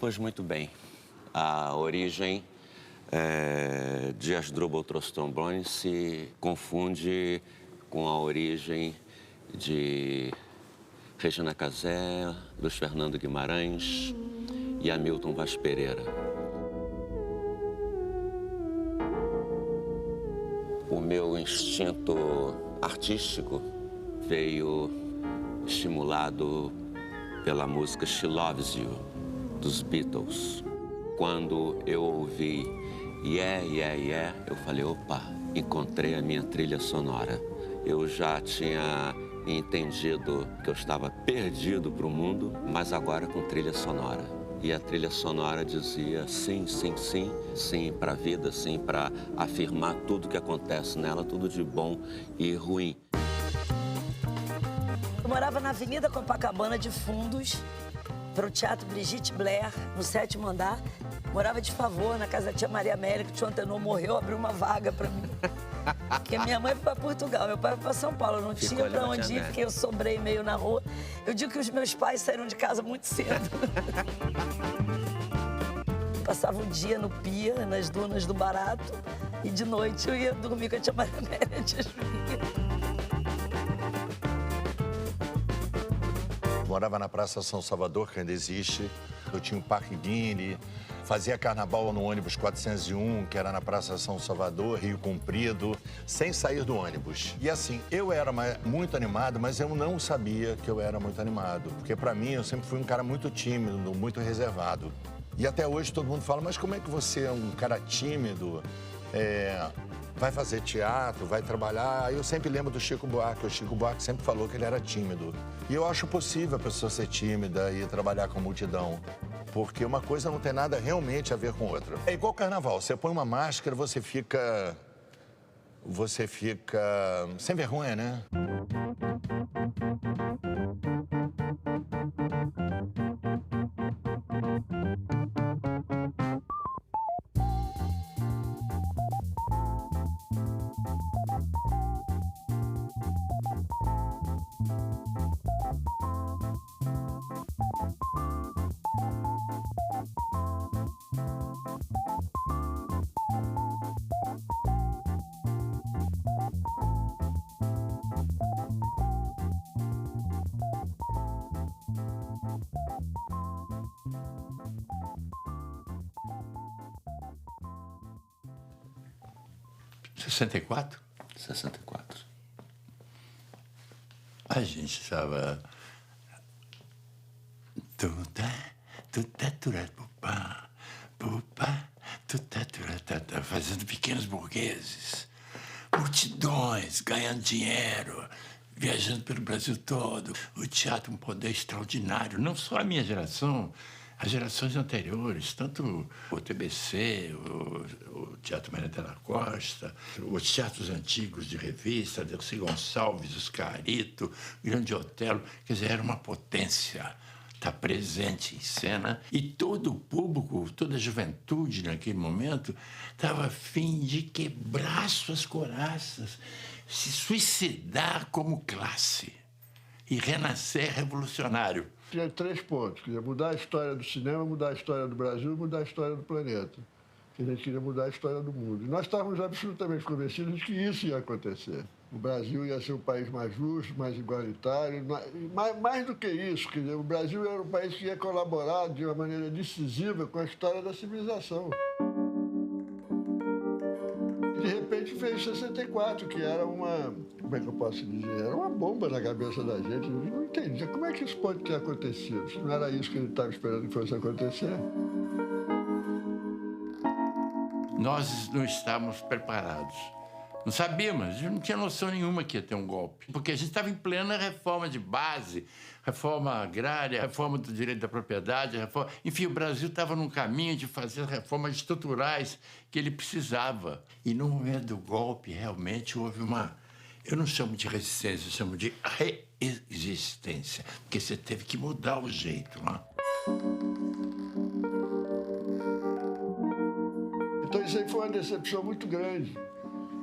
Pois muito bem. A origem de Asdrubal trouxe trombone se confunde com a origem de Regina Casé, Luiz Fernando Guimarães e Hamilton Vaz Pereira. O meu instinto artístico veio estimulado pela música She Loves You, dos Beatles. Quando eu ouvi Yeah, Yeah, Yeah, eu falei, opa, encontrei a minha trilha sonora. Eu já tinha entendido que eu estava perdido para o mundo, mas agora com trilha sonora. E a trilha sonora dizia sim, sim, sim, sim para a vida, sim para afirmar tudo que acontece nela, tudo de bom e ruim. Eu morava na Avenida Copacabana de Fundos, para o Teatro Brigitte Blair, no 7º andar. Morava de favor na casa da tia Maria Amélia, que o tio Antenor morreu, abriu uma vaga para mim. Porque minha mãe foi para Portugal, meu pai foi para São Paulo, eu não tinha para onde ir, porque eu sobrei meio na rua. Eu digo que os meus pais saíram de casa muito cedo. Passava o dia no Pia, nas dunas do Barato, e de noite eu ia dormir com a tia Maria Amélia de Juiz. Morava na Praça São Salvador, que ainda existe. Eu tinha o Parque Guinle, fazia carnaval no ônibus 401, que era na Praça São Salvador, Rio Comprido, sem sair do ônibus. E assim, eu era muito animado, mas eu não sabia que eu era muito animado. Porque pra mim, eu sempre fui um cara muito tímido, muito reservado. E até hoje todo mundo fala, mas como é que você é um cara tímido? Vai fazer teatro, vai trabalhar. Eu sempre lembro do Chico Buarque. O Chico Buarque sempre falou que ele era tímido. E eu acho possível a pessoa ser tímida e trabalhar com multidão. Porque uma coisa não tem nada realmente a ver com outra. É igual carnaval. Você põe uma máscara, você fica sem vergonha, né? (64)? 64. A gente estava... fazendo pequenos burgueses, multidões, ganhando dinheiro, viajando pelo Brasil todo. O teatro, um poder extraordinário, não só a minha geração, as gerações anteriores, tanto o TBC, o Teatro Maria da Costa, os teatros antigos de revista, Dercy Gonçalves, Oscarito, Grande Otelo, quer dizer, era uma potência estar presente em cena. E todo o público, toda a juventude naquele momento, estava a fim de quebrar suas couraças, se suicidar como classe e renascer revolucionário. Tinha 3 pontos, queria mudar a história do cinema, mudar a história do Brasil e mudar a história do planeta. Que a gente queria mudar a história do mundo. E nós estávamos absolutamente convencidos de que isso ia acontecer. O Brasil ia ser um país mais justo, mais igualitário. Mais do que isso, quer dizer, o Brasil era um país que ia colaborar de uma maneira decisiva com a história da civilização. De repente veio 64, que era uma... Como é que eu posso dizer? Era uma bomba na cabeça da gente. Eu não entendia. Como é que isso pode ter acontecido? Se não era isso que a gente estava esperando que fosse acontecer. Nós não estávamos preparados. Não sabíamos, a gente não tinha noção nenhuma que ia ter um golpe. Porque a gente estava em plena reforma de base, reforma agrária, reforma do direito da propriedade, reforma... Enfim, o Brasil estava num caminho de fazer reformas estruturais que ele precisava. E no momento do golpe, realmente, houve uma... Eu não chamo de resistência, eu chamo de resistência. Porque você teve que mudar o jeito lá. Então isso aí foi uma decepção muito grande.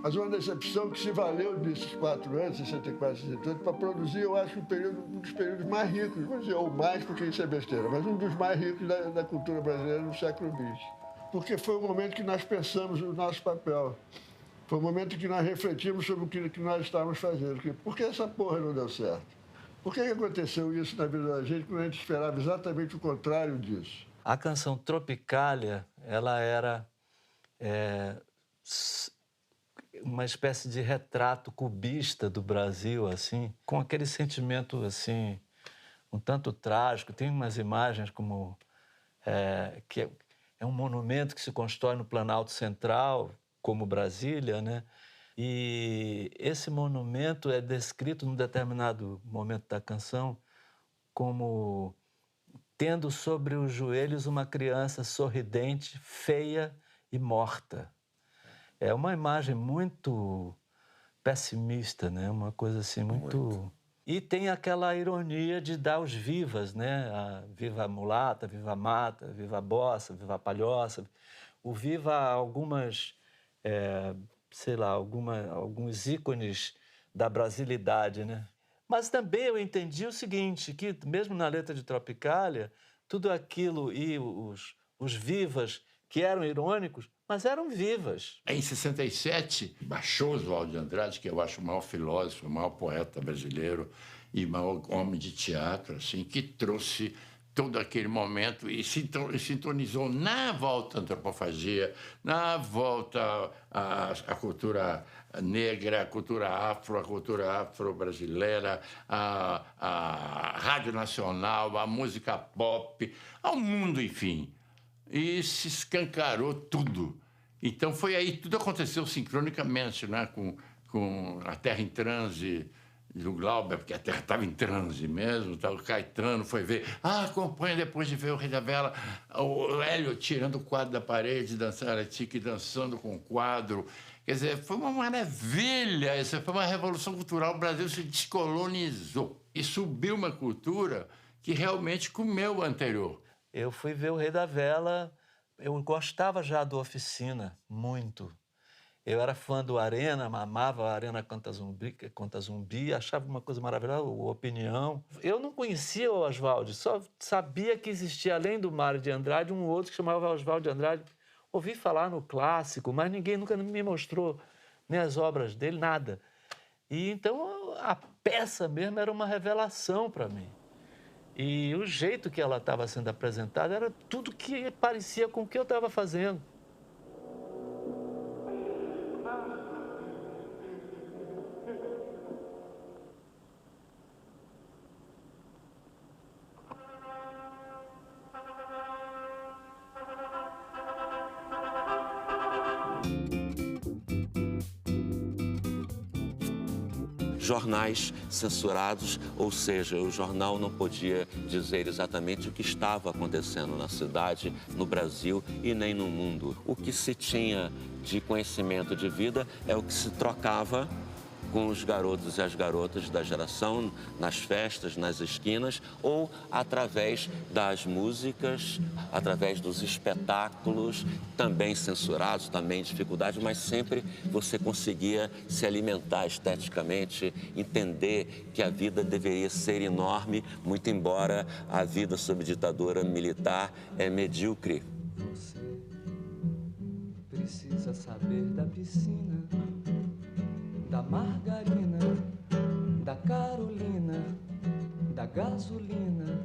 Mas uma decepção que se valeu desses 4 anos, 64, 68, para produzir, eu acho, um dos períodos mais ricos, vou dizer, ou mais, porque isso é besteira, mas um dos mais ricos da cultura brasileira no século XX. Porque foi o momento que nós pensamos o nosso papel. Foi o momento em que nós refletimos sobre o que nós estávamos fazendo. Por que essa porra não deu certo? Por que aconteceu isso na vida da gente quando a gente esperava exatamente o contrário disso? A canção Tropicália, ela era uma espécie de retrato cubista do Brasil, assim, com aquele sentimento, assim, um tanto trágico. Tem umas imagens como... que é um monumento que se constrói no Planalto Central, como Brasília, né? E esse monumento é descrito num determinado momento da canção como tendo sobre os joelhos uma criança sorridente, feia e morta. É uma imagem muito pessimista, né? Uma coisa assim muito... E tem aquela ironia de dar os vivas, né? Viva a mulata, viva a mata, viva a bossa, viva a palhoça. O viva algumas, sei lá, alguns ícones da brasilidade, né? Mas também eu entendi o seguinte, que mesmo na letra de Tropicália, tudo aquilo e os vivas que eram irônicos, mas eram vivas. Em 67, baixou Oswald de Andrade, que eu acho o maior filósofo, o maior poeta brasileiro e o maior homem de teatro, assim, que trouxe todo aquele momento e sintonizou na volta à antropofagia, na volta à cultura negra, a cultura afro-brasileira, a rádio nacional, a música pop, ao mundo, enfim. E se escancarou tudo. Então, foi aí, tudo aconteceu sincronicamente, né? Com a Terra em Transe do Glauber, porque a Terra estava em transe mesmo, tá? O Caetano foi ver, acompanha depois de ver o Rei da Vela, o Hélio tirando o quadro da parede, dançando Aratique, dançando com o quadro. Quer dizer, foi uma maravilha, essa foi uma revolução cultural, o Brasil se descolonizou e subiu uma cultura que realmente comeu o anterior. Eu fui ver o Rei da Vela, eu gostava já do Oficina, muito. Eu era fã do Arena, amava a Arena Canta Zumbi, achava uma coisa maravilhosa, o Opinião. Eu não conhecia o Oswald, só sabia que existia, além do Mário de Andrade, um outro que chamava Oswald de Andrade. Ouvi falar no clássico, mas ninguém nunca me mostrou nem as obras dele, nada. E então a peça mesmo era uma revelação para mim. E o jeito que ela estava sendo apresentada era tudo que parecia com o que eu estava fazendo. Jornais censurados, ou seja, o jornal não podia dizer exatamente o que estava acontecendo na cidade, no Brasil e nem no mundo. O que se tinha de conhecimento de vida é o que se trocava com os garotos e as garotas da geração, nas festas, nas esquinas, ou através das músicas, através dos espetáculos, também censurados, também em dificuldade, mas sempre você conseguia se alimentar esteticamente, entender que a vida deveria ser enorme, muito embora a vida sob ditadura militar é medíocre. Você precisa saber da piscina, da margarina, da Carolina, da gasolina.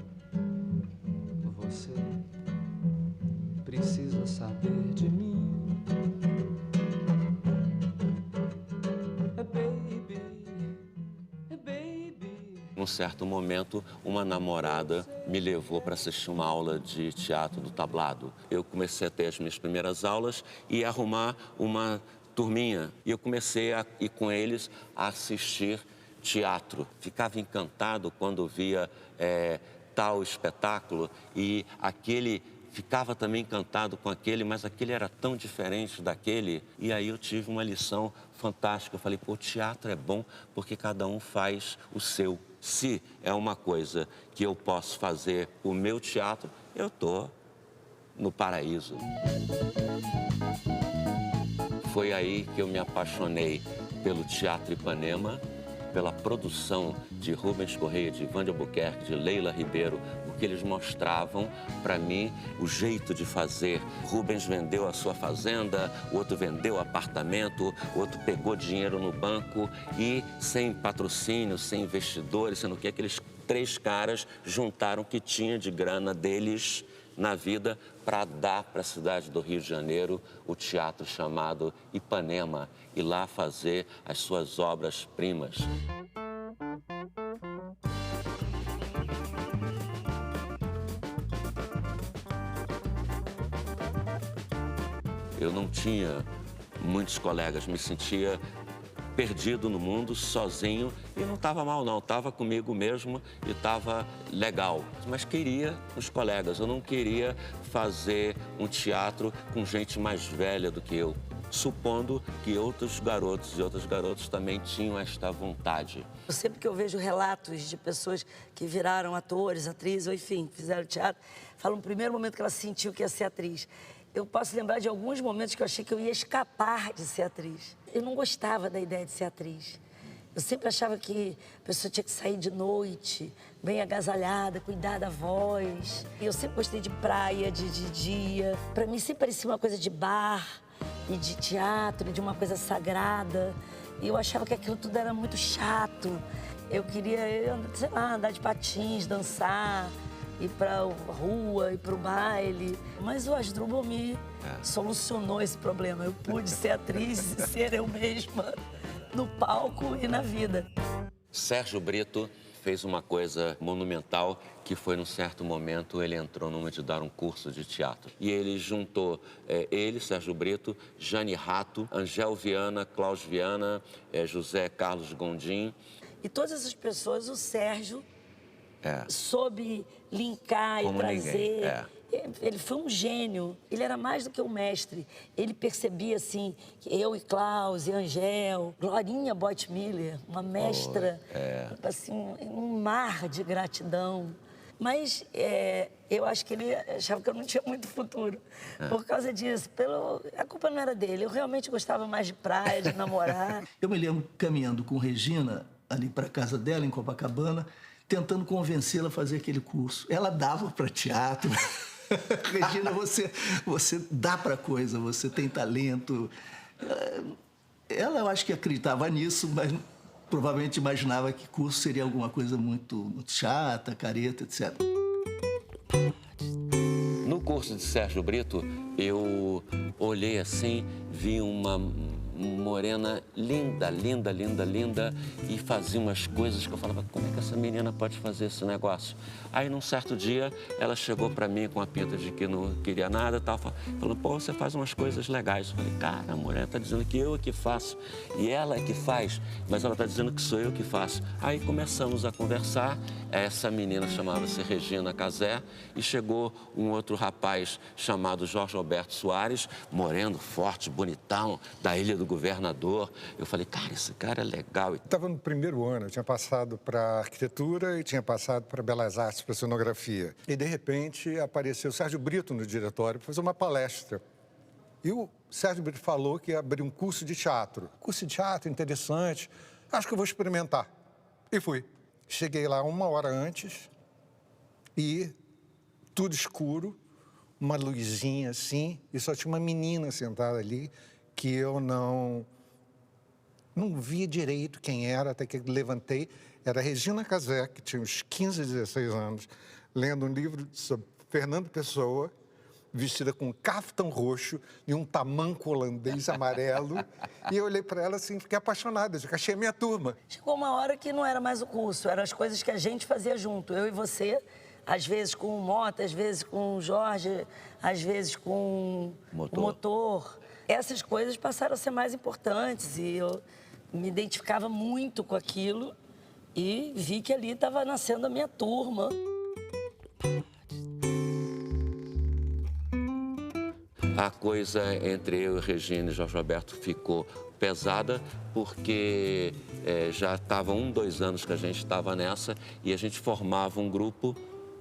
Você precisa saber de mim, baby, baby. Num certo momento, uma namorada me levou para assistir uma aula de teatro do tablado. Eu comecei a ter as minhas primeiras aulas e arrumar uma turminha. E eu comecei a ir com eles a assistir teatro. Ficava encantado quando via tal espetáculo e aquele... Ficava também encantado com aquele, mas aquele era tão diferente daquele. E aí eu tive uma lição fantástica. Eu falei, pô, o teatro é bom porque cada um faz o seu. Se é uma coisa que eu posso fazer o meu teatro, eu tô no paraíso. Foi aí que eu me apaixonei pelo Teatro Ipanema, pela produção de Rubens Correia, de Ivan de Albuquerque, de Leila Ribeiro, porque eles mostravam para mim o jeito de fazer. Rubens vendeu a sua fazenda, o outro vendeu o apartamento, o outro pegou dinheiro no banco e, sem patrocínio, sem investidores, sendo que aqueles 3 caras juntaram o que tinha de grana deles na vida para dar para a cidade do Rio de Janeiro o teatro chamado Ipanema e lá fazer as suas obras-primas. Eu não tinha muitos colegas, me sentia perdido no mundo, sozinho, e não estava mal não, estava comigo mesmo e estava legal. Mas queria os colegas, eu não queria fazer um teatro com gente mais velha do que eu, supondo que outros garotos e outras garotas também tinham esta vontade. Sempre que eu vejo relatos de pessoas que viraram atores, atrizes, ou enfim, fizeram teatro, falam no primeiro momento que ela sentiu que ia ser atriz. Eu posso lembrar de alguns momentos que eu achei que eu ia escapar de ser atriz. Eu não gostava da ideia de ser atriz. Eu sempre achava que a pessoa tinha que sair de noite, bem agasalhada, cuidar da voz. E eu sempre gostei de praia, de dia. Para mim sempre parecia uma coisa de bar e de teatro, de uma coisa sagrada. E eu achava que aquilo tudo era muito chato. Eu queria, sei lá, andar de patins, dançar, ir pra rua, ir pro baile. Mas o Asdrubal me solucionou esse problema. Eu pude ser atriz e ser eu mesma no palco e na vida. Sérgio Brito fez uma coisa monumental, que foi, num certo momento, ele entrou numa de dar um curso de teatro. E ele juntou ele, Sérgio Brito, Jane Rato, Angel Viana, Cláudio Viana, José Carlos Gondim. E todas essas pessoas, o Sérgio soube linkar e trazer. Ele foi um gênio. Ele era mais do que um mestre. Ele percebia, assim, que eu e Klaus e Angel, Glorinha Boit-Miller, uma mestra, assim, um mar de gratidão. Mas eu acho que ele achava que eu não tinha muito futuro. Por causa disso. A culpa não era dele. Eu realmente gostava mais de praia, de namorar. Eu me lembro caminhando com Regina, ali para a casa dela, em Copacabana, tentando convencê-la a fazer aquele curso. Ela dava para teatro. Regina, você dá para coisa, você tem talento. Ela, eu acho que acreditava nisso, mas provavelmente imaginava que curso seria alguma coisa muito chata, careta, etc. No curso de Sérgio Brito, eu olhei assim, vi uma morena linda, linda, linda, linda, e fazia umas coisas que eu falava, como é que essa menina pode fazer esse negócio? Aí, num certo dia, ela chegou pra mim com a pinta de que não queria nada, tal, falando, pô, você faz umas coisas legais. Eu falei, cara, a mulher tá dizendo que eu é que faço, e ela é que faz, mas ela tá dizendo que sou eu que faço. Aí começamos a conversar, essa menina chamava-se Regina Casé, e chegou um outro rapaz chamado Jorge Alberto Soares, moreno, forte, bonitão, da Ilha do Governador. Eu falei, cara, esse cara é legal. Estava no primeiro ano, eu tinha passado para arquitetura e tinha passado para belas artes, para cenografia. E, de repente, apareceu o Sérgio Brito no diretório para fazer uma palestra. E o Sérgio Brito falou que ia abrir um curso de teatro. Curso de teatro, interessante. Acho que eu vou experimentar. E fui. Cheguei lá 1 hora antes e tudo escuro, uma luzinha assim, e só tinha uma menina sentada ali que eu não via direito quem era, até que levantei. Era a Regina Casé, que tinha uns 15, 16 anos, lendo um livro sobre Fernando Pessoa, vestida com um caftão roxo e um tamanco holandês amarelo. E eu olhei para ela assim, fiquei apaixonada, já achei a minha turma. Chegou uma hora que não era mais o curso, eram as coisas que a gente fazia junto, eu e você, às vezes com o Mota, às vezes com o Jorge, às vezes com o motor. Essas coisas passaram a ser mais importantes e eu me identificava muito com aquilo e vi que ali estava nascendo a minha turma. A coisa entre eu e Regina e Jorge Alberto ficou pesada porque já estavam 1, 2 anos que a gente estava nessa e a gente formava um grupo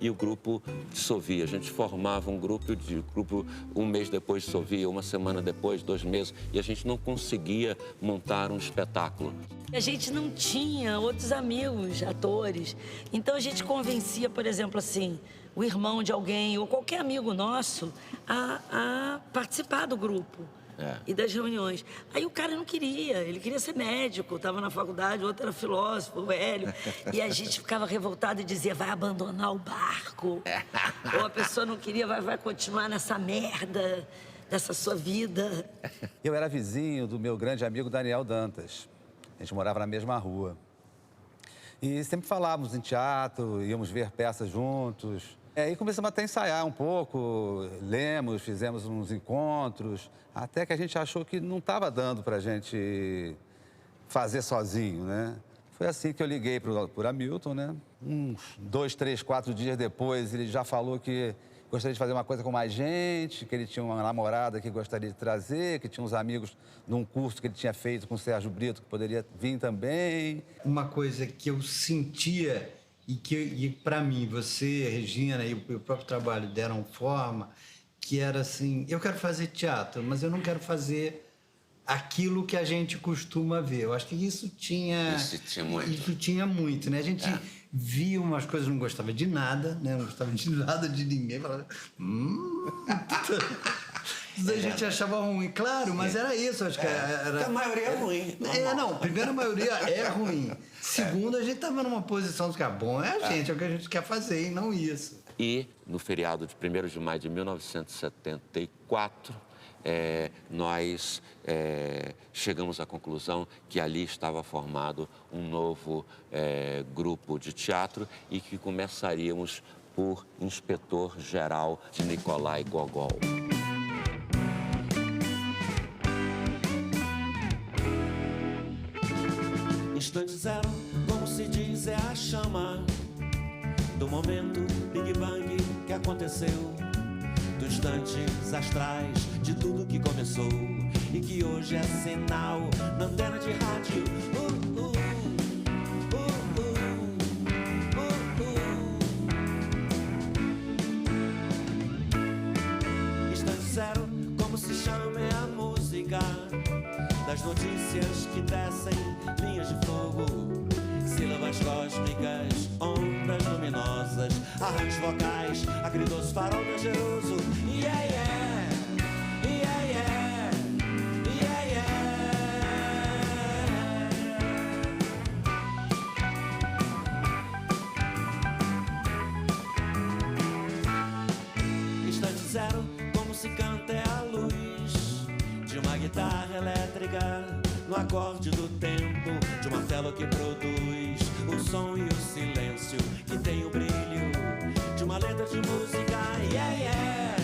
e o grupo dissolvia. A gente formava um grupo, um mês depois dissolvia, uma semana depois, 2 meses, e a gente não conseguia montar um espetáculo. A gente não tinha outros amigos, atores, então a gente convencia, por exemplo, assim, o irmão de alguém ou qualquer amigo nosso a participar do grupo. E das reuniões. Aí o cara não queria, ele queria ser médico, estava na faculdade, o outro era filósofo, o Hélio. E a gente ficava revoltado e dizia, vai abandonar o barco. Ou a pessoa não queria, vai continuar nessa merda, dessa sua vida. Eu era vizinho do meu grande amigo Daniel Dantas. A gente morava na mesma rua. E sempre falávamos em teatro, íamos ver peças juntos. Aí começamos até a ensaiar um pouco, lemos, fizemos uns encontros, até que a gente achou que não estava dando para a gente fazer sozinho, né? Foi assim que eu liguei para Hamilton, né? Uns 2, 3, 4 dias depois, ele já falou que gostaria de fazer uma coisa com mais gente, que ele tinha uma namorada que gostaria de trazer, que tinha uns amigos num curso que ele tinha feito com o Sérgio Brito, que poderia vir também. Uma coisa que eu sentia... E para mim, você, Regina e o próprio trabalho deram forma, que era assim, eu quero fazer teatro, mas eu não quero fazer aquilo que a gente costuma ver. Eu acho que isso tinha... Isso tinha muito. Isso tinha muito, né? A gente via umas coisas, não gostava de nada, né? Não gostava de nada, de ninguém. Falava, a gente achava ruim, claro, mas era isso, acho que era... Porque a maioria é ruim. Não, primeiro a maioria é ruim. Segundo, a gente estava numa posição de ficar bom, é o que a gente quer fazer e não isso. E no feriado de 1º de maio de 1974, nós chegamos à conclusão que ali estava formado um novo grupo de teatro e que começaríamos por Inspetor-Geral de Nicolai Gogol. Instante zero, como se diz, é a chama do momento Big Bang que aconteceu, dos instantes astrais de tudo que começou e que hoje é sinal na antena de rádio. Instante zero, como se chama, é a música das notícias que descem linhas de fogo, sílabas cósmicas, ondas luminosas, arranjos vocais, agridoce farol dangeroso. Yeah, yeah, yeah, yeah, yeah, yeah. Instante zero, como se canta é a luz de uma guitarra elétrica no acorde do tempo, de uma tela que produz o som e o silêncio, que tem o brilho de uma letra de música. Yeah, yeah,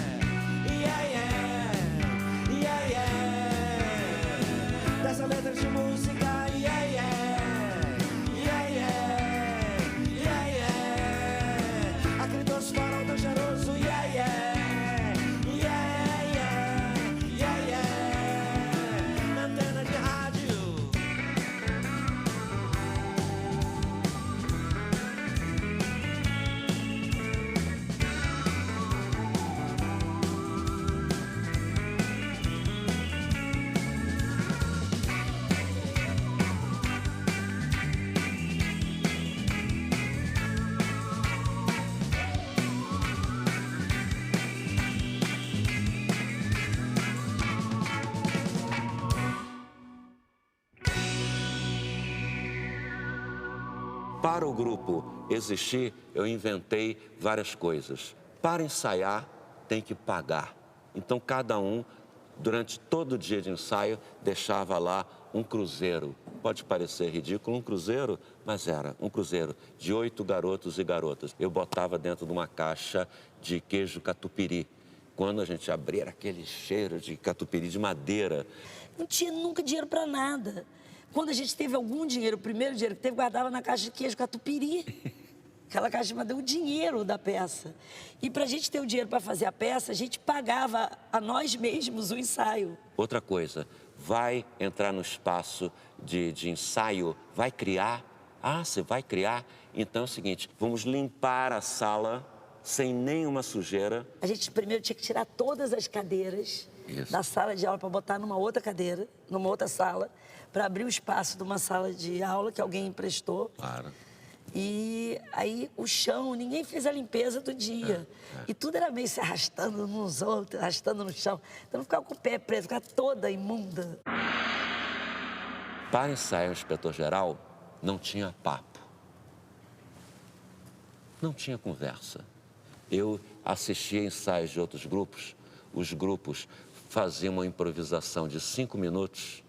yeah, yeah, yeah, yeah. Dessa letra de música. Yeah, yeah, yeah, yeah, yeah, yeah. Acreditou-se farol dangeroso. Yeah, yeah. Para o grupo existir, eu inventei várias coisas. Para ensaiar, tem que pagar. Então, cada um, durante todo o dia de ensaio, deixava lá um cruzeiro. Pode parecer ridículo, um cruzeiro, mas era um cruzeiro de 8 garotos e garotas. Eu botava dentro de uma caixa de queijo catupiry. Quando a gente abria, era aquele cheiro de catupiry de madeira. Não tinha nunca dinheiro para nada. Quando a gente teve algum dinheiro, o primeiro dinheiro que teve, guardava na caixa de queijo catupiry. Aquela caixa de madeira, o dinheiro da peça. E para a gente ter o dinheiro para fazer a peça, a gente pagava a nós mesmos o ensaio. Outra coisa, vai entrar no espaço de ensaio, vai criar. Ah, você vai criar? Então é o seguinte, vamos limpar a sala sem nenhuma sujeira. A gente primeiro tinha que tirar todas as cadeiras da sala de aula para botar numa outra cadeira, numa outra sala, para abrir o espaço de uma sala de aula que alguém emprestou. Claro. E aí o chão, ninguém fez a limpeza do dia. E tudo era meio se arrastando nos outros, arrastando no chão. Então não ficava com o pé preso, ficava toda imunda. Para ensaiar o inspetor-geral, não tinha papo. Não tinha conversa. Eu assistia ensaios de outros grupos. Os grupos faziam uma improvisação de 5 minutos,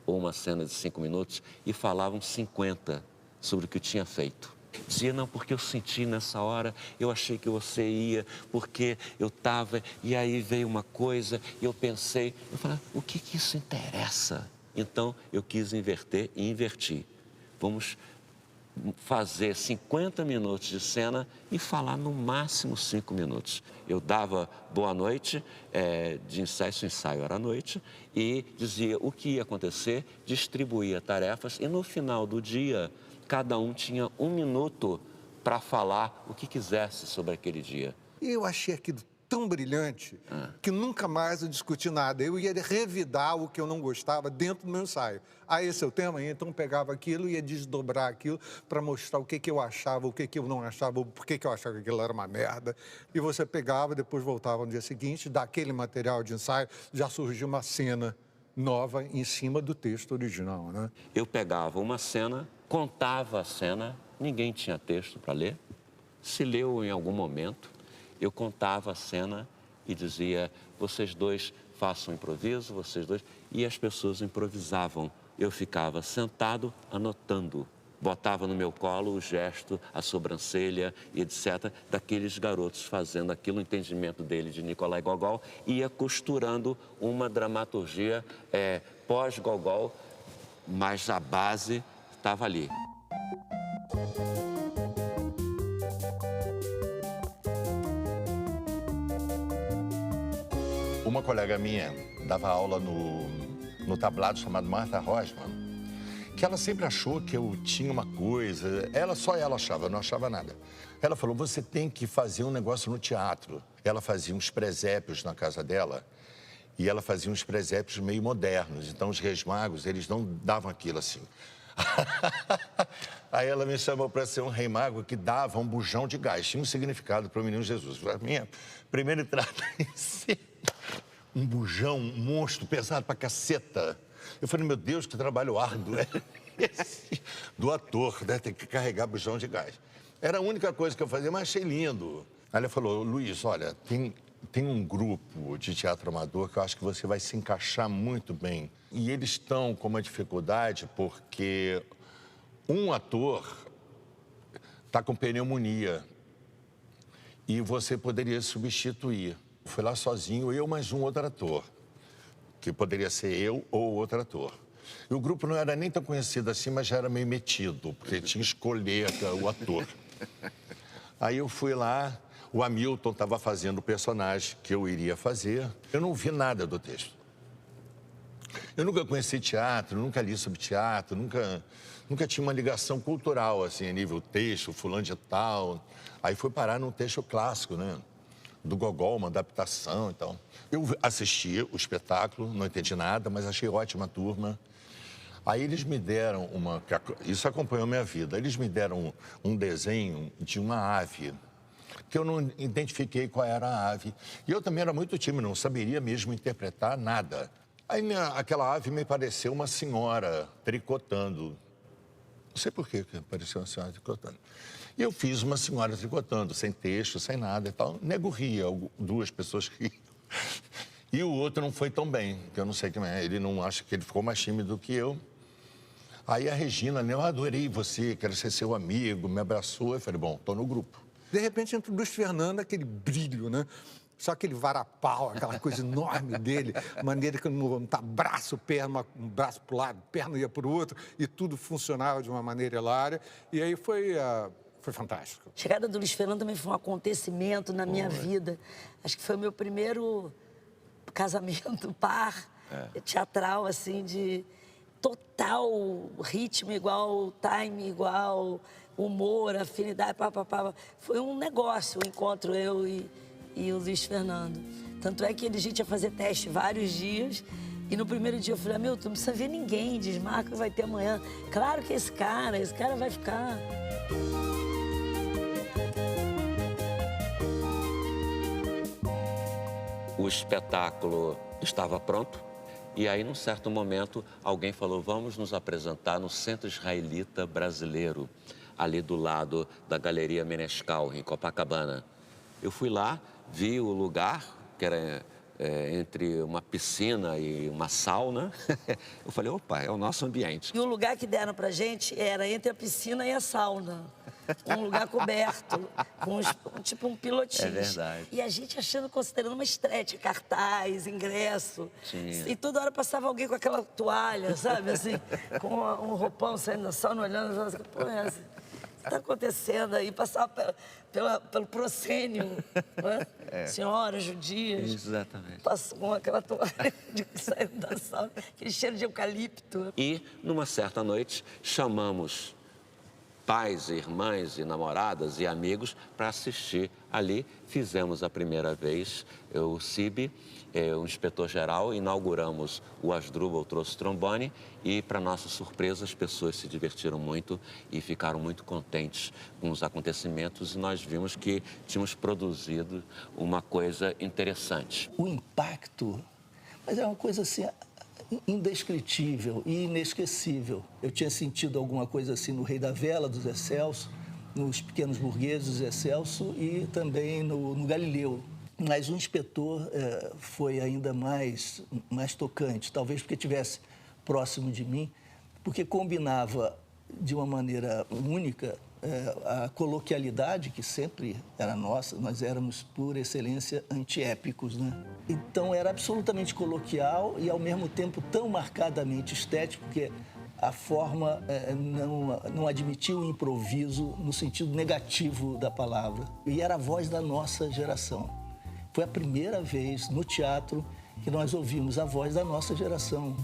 ou uma cena de 5 minutos, e falavam 50 sobre o que eu tinha feito. Dizia, não, porque eu senti nessa hora, eu achei que você ia, porque eu estava, e aí veio uma coisa, e eu pensei, eu falei, o que isso interessa? Então, eu quis inverter e inverti. Vamos fazer 50 minutos de cena e falar no máximo 5 minutos. Eu dava boa noite, de ensaio, se o ensaio era à noite, e dizia o que ia acontecer, distribuía tarefas, e no final do dia, cada um tinha 1 minuto para falar o que quisesse sobre aquele dia. E eu achei aquilo tão brilhante que nunca mais eu discuti nada. Eu ia revidar o que eu não gostava dentro do meu ensaio. Esse é o tema? Então eu pegava aquilo e ia desdobrar aquilo para mostrar o que eu achava, o que eu não achava, por que eu achava que aquilo era uma merda. E você pegava, depois voltava no dia seguinte, daquele material de ensaio já surgia uma cena nova em cima do texto original, né? Eu pegava uma cena, contava a cena, ninguém tinha texto para ler. Se leu em algum momento, eu contava a cena e dizia, vocês dois façam improviso, vocês dois... E as pessoas improvisavam. Eu ficava sentado, anotando. Botava no meu colo o gesto, a sobrancelha, etc., daqueles garotos fazendo aquilo, o entendimento dele de Nicolai Gogol, ia costurando uma dramaturgia pós-Gogol, mas a base estava ali. Uma colega minha dava aula no tablado chamado Martha Rosman, que ela sempre achou que eu tinha uma coisa, só ela achava, eu não achava nada. Ela falou, você tem que fazer um negócio no teatro. Ela fazia uns presépios na casa dela, e ela fazia uns presépios meio modernos, então os Reis Magos, eles não davam aquilo assim. Aí ela me chamou para ser um rei mago que dava um bujão de gás, tinha um significado para o menino Jesus. A minha primeira entrada em cena, um bujão, um monstro pesado pra caceta. Eu falei, meu Deus, que trabalho árduo é esse do ator, né? Tem que carregar bujão de gás. Era a única coisa que eu fazia, mas achei lindo. Aí ela falou, Luiz, olha, tem um grupo de teatro amador que eu acho que você vai se encaixar muito bem. E eles estão com uma dificuldade porque um ator está com pneumonia e você poderia substituir. Fui lá sozinho, eu mais um outro ator, que poderia ser eu ou outro ator. E o grupo não era nem tão conhecido assim, mas já era meio metido, porque tinha que escolher o ator. Aí eu fui lá, o Hamilton estava fazendo o personagem que eu iria fazer. Eu não vi nada do texto. Eu nunca conheci teatro, nunca li sobre teatro, nunca tinha uma ligação cultural, assim, a nível texto, fulano de tal. Aí fui parar num texto clássico, né? Do Gogol, uma adaptação e tal. Eu assisti o espetáculo, não entendi nada, mas achei ótima a turma. Aí eles me deram isso acompanhou minha vida, eles me deram um desenho de uma ave, que eu não identifiquei qual era a ave. E eu também era muito tímido, não saberia mesmo interpretar nada. Aí aquela ave me pareceu uma senhora tricotando. Não sei por que pareceu uma senhora tricotando. E eu fiz uma senhora tricotando, sem texto, sem nada e tal. Nego ria, 2 pessoas riam. E o outro não foi tão bem, que eu não sei quem é. Ele não acha que ele ficou mais tímido do que eu. Aí a Regina, eu adorei você, quero ser seu amigo, me abraçou. Eu falei, bom, tô no grupo. De repente entra o Luiz Fernando, aquele brilho, né? Só aquele varapau, aquela coisa enorme dele, maneira que não tá braço, perna, um braço para o lado, perna ia para o outro, e tudo funcionava de uma maneira hilária. E aí foi fantástico. A chegada do Luiz Fernando também foi um acontecimento na minha vida. Acho que foi o meu primeiro casamento par teatral, assim, total, ritmo igual, time igual, humor, afinidade, papapá. Foi um negócio, o encontro eu e o Luiz Fernando. Tanto é que a gente ia fazer teste vários dias. E no primeiro dia eu falei, tu não precisa ver ninguém, desmarca que vai ter amanhã. Claro que esse cara vai ficar. O espetáculo estava pronto e aí, num certo momento, alguém falou, vamos nos apresentar no Centro Israelita Brasileiro, ali do lado da Galeria Menescal, em Copacabana. Eu fui lá, vi o lugar, que era entre uma piscina e uma sauna. Eu falei, opa, é o nosso ambiente. E o lugar que deram pra gente era entre a piscina e a sauna. Um lugar coberto, com tipo um pilotinho. É verdade. E a gente achando, considerando uma estreia, cartaz, ingresso. Tinha. E toda hora passava alguém com aquela toalha, sabe, assim, com um roupão saindo da sauna, olhando, falando assim, pô, é assim, o que está acontecendo aí? Passava pelo proscênio, né? Senhoras judias. Exatamente. Passou com aquela toalha de sair da sauna, aquele cheiro de eucalipto. E, numa certa noite, chamamos pais, irmãs e namoradas e amigos para assistir ali. Fizemos a primeira vez, o CIB, o inspetor-geral, inauguramos o Asdrubal, trouxe trombone e, para nossa surpresa, as pessoas se divertiram muito e ficaram muito contentes com os acontecimentos e nós vimos que tínhamos produzido uma coisa interessante. O impacto, mas é uma coisa assim indescritível e inesquecível. Eu tinha sentido alguma coisa assim no Rei da Vela, do Zé Celso, nos Pequenos Burgueses, do Zé Celso e também no Galileu. Mas o inspetor foi ainda mais tocante, talvez porque estivesse próximo de mim, porque combinava de uma maneira única a coloquialidade, que sempre era nossa, nós éramos, por excelência, antiépicos, né? Então, era absolutamente coloquial e, ao mesmo tempo, tão marcadamente estético, porque a forma não admitia o improviso no sentido negativo da palavra. E era a voz da nossa geração. Foi a primeira vez no teatro que nós ouvimos a voz da nossa geração.